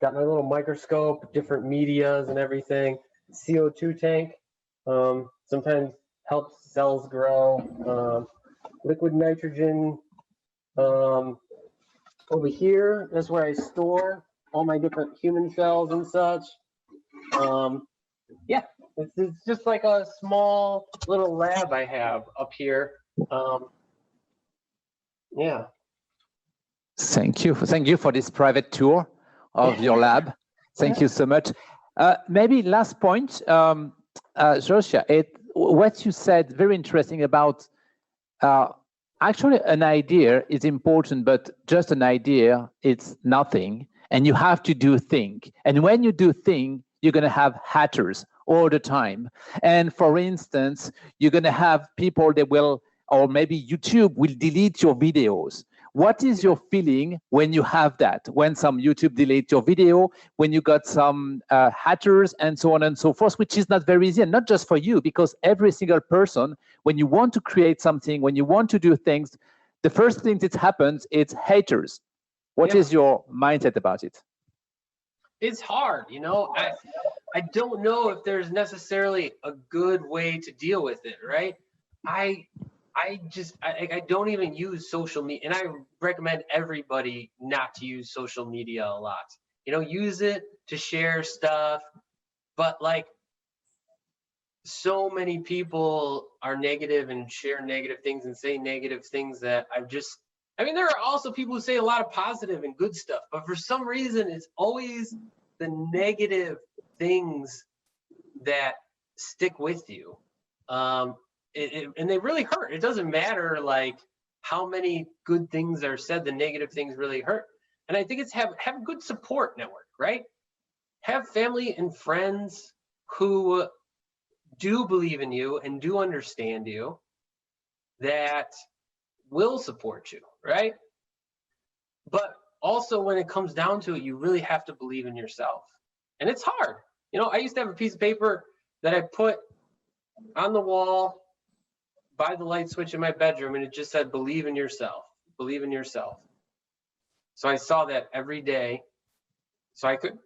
S2: Got my little microscope, different medias and everything. CO2 tank. Sometimes helps cells grow. Liquid nitrogen. Over here, that's where I store all my different human cells and such. Yeah, it's just like a small little lab I have up here. Yeah.
S1: Thank you for this private tour of your lab. Thank you so much. Maybe last point, Josiah, what you said, very interesting about actually an idea is important, but just an idea, it's nothing. And you have to do think. And when you do think, you're going to have haters all the time. And for instance, you're going to have people that will, or maybe YouTube will delete your videos. What is your feeling when you have that? When some YouTube delete your video, when you got some haters and so on and so forth, which is not very easy, and not just for you, because every single person, when you want to create something, when you want to do things, the first thing that happens, it's haters. What is your mindset about it?
S2: It's hard, you know. I don't know if there's necessarily a good way to deal with it, right? I don't even use social media, and I recommend everybody not to use social media a lot. You know, use it to share stuff, but like so many people are negative and share negative things and say negative things that I mean, there are also people who say a lot of positive and good stuff, but for some reason, it's always the negative things that stick with you. And they really hurt. It doesn't matter like how many good things are said, the negative things really hurt. And I think it's have a good support network, right? Have family and friends who do believe in you and do understand you, that will support you, right? But also when it comes down to it, you really have to believe in yourself. And it's hard. You know, I used to have a piece of paper that I put on the wall by the light switch in my bedroom, and it just said, believe in yourself, believe in yourself. So I saw that every day. So I could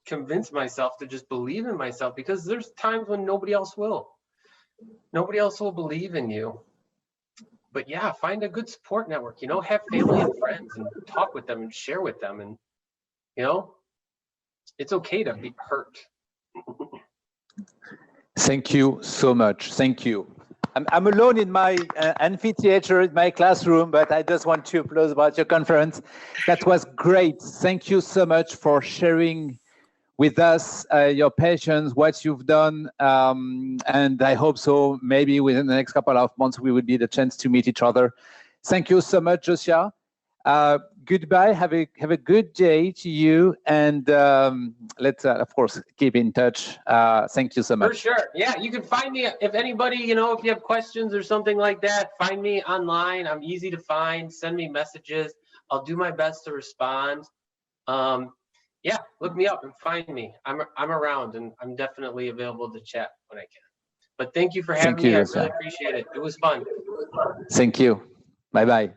S2: convince myself to just believe in myself, because there's times when nobody else will. Nobody else will believe in you. But yeah, find a good support network, you know, have family and friends and talk with them and share with them. And, you know, it's okay to be hurt.
S1: Thank you so much. Thank you. I'm alone in my amphitheater, in my classroom, but I just want to applaud about your conference. That was great. Thank you so much for sharing with us your passions, what you've done. And I hope so, maybe within the next couple of months, we will get a chance to meet each other. Thank you so much, Josiah. Goodbye. Have a good day to you. And let's, of course, keep in touch. Thank you so much.
S2: For sure. Yeah, you can find me if anybody, you know, if you have questions or something like that, find me online. I'm easy to find. Send me messages. I'll do my best to respond. Yeah, look me up and find me. I'm around, and I'm definitely available to chat when I can. But thank you for having me. I really appreciate it. It was fun.
S1: Thank you. Bye-bye.